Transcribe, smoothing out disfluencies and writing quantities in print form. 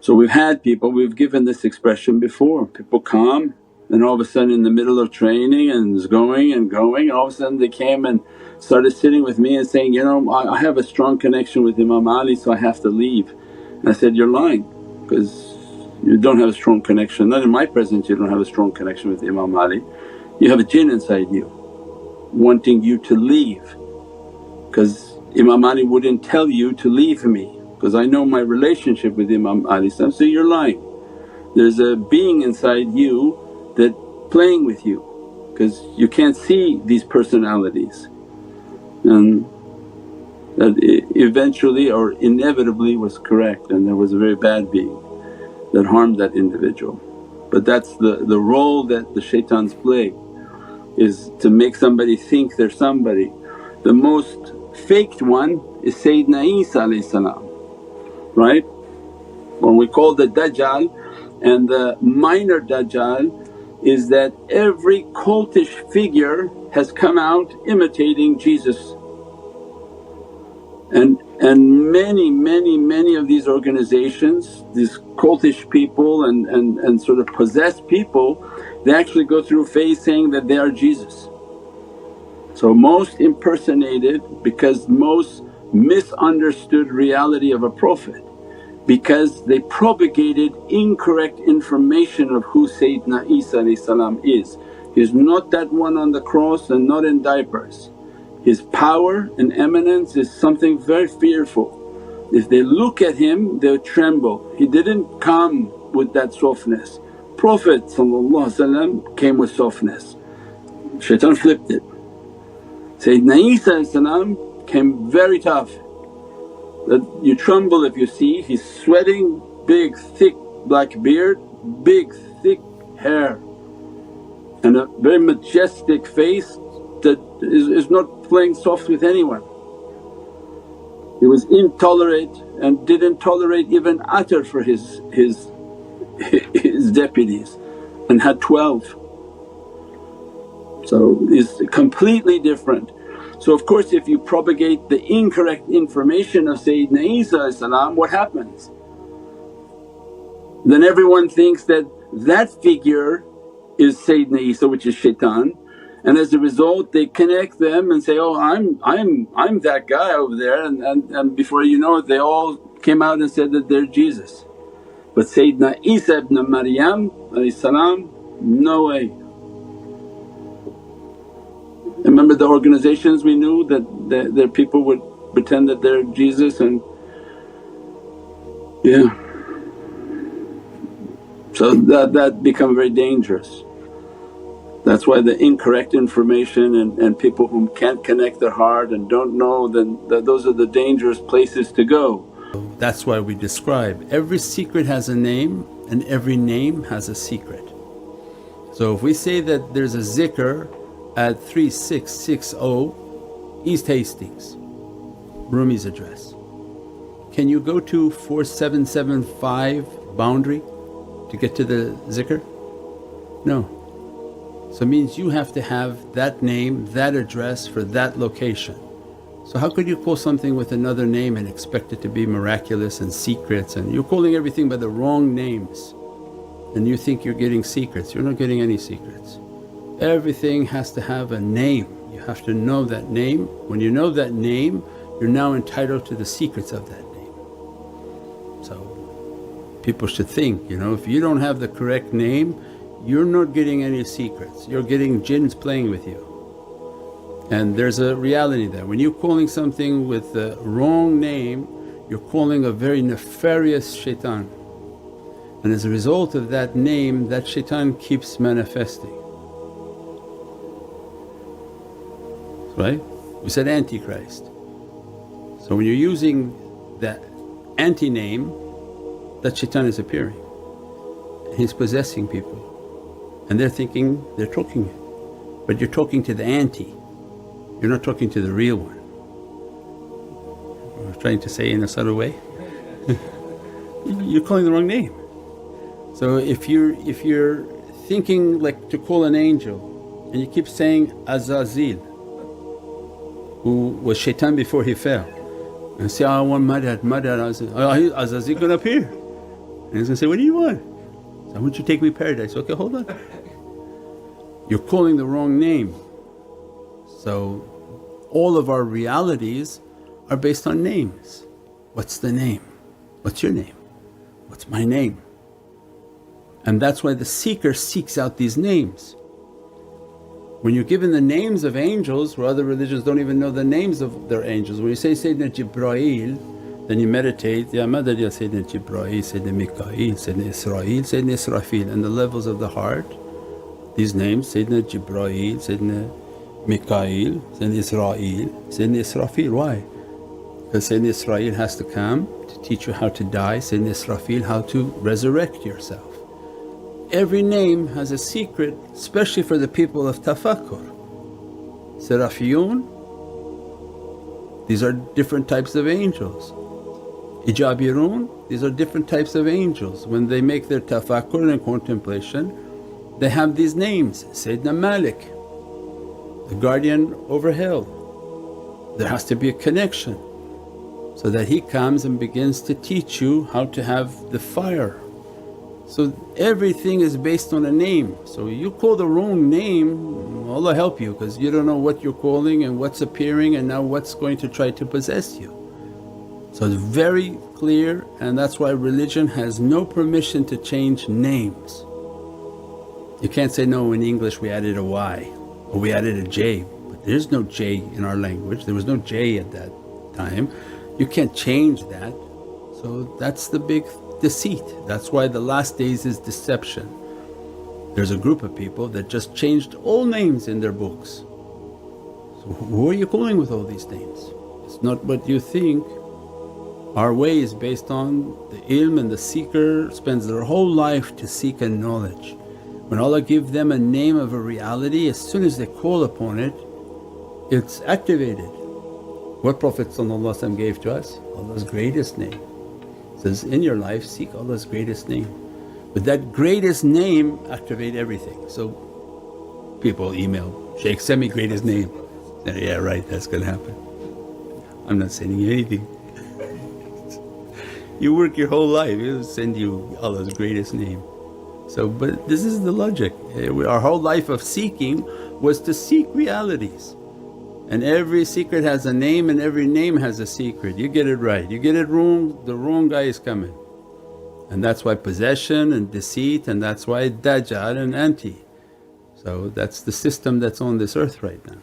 So we've had people, we've given this expression before, people come and all of a sudden in the middle of training and is going and going, and all of a sudden they came and started sitting with me and saying, you know, I have a strong connection with Imam Ali so I have to leave. And I said, you're lying because you don't have a strong connection, not in my presence you don't have a strong connection with Imam Ali. You have a jinn inside you wanting you to leave, because Imam Ali wouldn't tell you to leave me because I know my relationship with Imam Ali. So you're lying. There's a being inside you that playing with you because you can't see these personalities, and that eventually or inevitably was correct, and there was a very bad being that harmed that individual. But that's the role that the shaitans play, is to make somebody think they're somebody. The most faked one is Sayyidina Isa, right? When we call the Dajjal, and the minor Dajjal is that every cultish figure has come out imitating Jesus. And many of these organizations, these cultish people and sort of possessed people, they actually go through a phase saying that they are Jesus. So most impersonated because most misunderstood reality of a Prophet, because they propagated incorrect information of who Sayyidina Isa is. He's not that one on the cross and not in diapers. His power and eminence is something very fearful. If they look at him they'll tremble. He didn't come with that softness. Prophet came with softness, shaitan flipped it. Sayyidina Isa came very tough, that you tremble if you see. He's sweating, big thick black beard, big thick hair and a very majestic face that is not playing soft with anyone. He was intolerant and didn't tolerate even utter for his deputies, and had 12. So it's completely different. So of course if you propagate the incorrect information of Sayyidina Isa, what happens? Then everyone thinks that that figure is Sayyidina Isa, which is shaitan, and as a result they connect them and say, oh I'm that guy over there, and before you know it they all came out and said that they're Jesus. But Sayyidina Isa ibn Maryam no way. Remember the organizations we knew that their people would pretend that they're Jesus, and yeah. So that become very dangerous. That's why the incorrect information and people who can't connect their heart and don't know, then those are the dangerous places to go. That's why we describe every secret has a name and every name has a secret. So if we say that there's a zikr at 3660 East Hastings, Rumi's address, can you go to 4775 Boundary to get to the zikr? No. So it means you have to have that name, that address for that location. So how could you call something with another name and expect it to be miraculous and secrets, and you're calling everything by the wrong names and you think you're getting secrets. You're not getting any secrets. Everything has to have a name, you have to know that name. When you know that name you're now entitled to the secrets of that name. So people should think, if you don't have the correct name you're not getting any secrets, you're getting jinns playing with you. And there's a reality there, when you're calling something with the wrong name you're calling a very nefarious shaitan, and as a result of that name that shaitan keeps manifesting. Right? We said Antichrist. So when you're using that anti-name, that shaitan is appearing and he's possessing people, and they're thinking they're talking, but you're talking to the anti, you're not talking to the real one. I'm trying to say in a subtle way you're calling the wrong name. So if you're thinking like to call an angel and you keep saying Azazil, who was shaitan before he fell, and say, I want madad, Azazil gonna appear. And he's going to say, what do you want? So, I want you to take me paradise. Okay, hold on. You're calling the wrong name. So all of our realities are based on names. What's the name? What's your name? What's my name? And that's why the seeker seeks out these names. When you're given the names of angels, where other religions don't even know the names of their angels, when you say Sayyidina Jibreel, then you meditate, Ya Madad Ya Sayyidina Jibreel, Sayyidina Mikaeel, Sayyidina Israel, Sayyidina Israfil, and the levels of the heart. These names, Sayyidina Jibreel, Sayyidina Mikaeel, Sayyidina Israel, Sayyidina Israfil. Why? Because Sayyidina Israel has to come to teach you how to die, Sayyidina Israfil how to resurrect yourself. Every name has a secret, especially for the people of tafakkur. Serafiyun, these are different types of angels. Ijabirun, these are different types of angels. When they make their tafakkur and contemplation, they have these names. Sayyidina Malik, the guardian over hell. There has to be a connection so that he comes and begins to teach you how to have the fire. So everything is based on a name. So you call the wrong name, Allah help you, because you don't know what you're calling and what's appearing and now what's going to try to possess you. So it's very clear, and that's why religion has no permission to change names. You can't say, no, in English we added a Y or we added a J, but there's no J in our language, there was no J at that time. You can't change that. So that's the big deceit. That's why the last days is deception. There's a group of people that just changed all names in their books. So who are you calling with all these names? It's not what you think. Our way is based on the ilm, and the seeker spends their whole life to seek a knowledge. When Allah gives them a name of a reality, as soon as they call upon it, it's activated. What Prophet gave to us? Allah's greatest name. Says, in your life seek Allah's greatest name. With that greatest name activate everything. So people email, Shaykh, send me greatest name. Yeah right, that's going to happen. I'm not sending you anything. You work your whole life, He'll send you Allah's greatest name. So, but this is the logic. Our whole life of seeking was to seek realities. And every secret has a name and every name has a secret. You get it right, you get it wrong, the wrong guy is coming. And that's why possession and deceit, and that's why Dajjal and anti. So that's the system that's on this earth right now.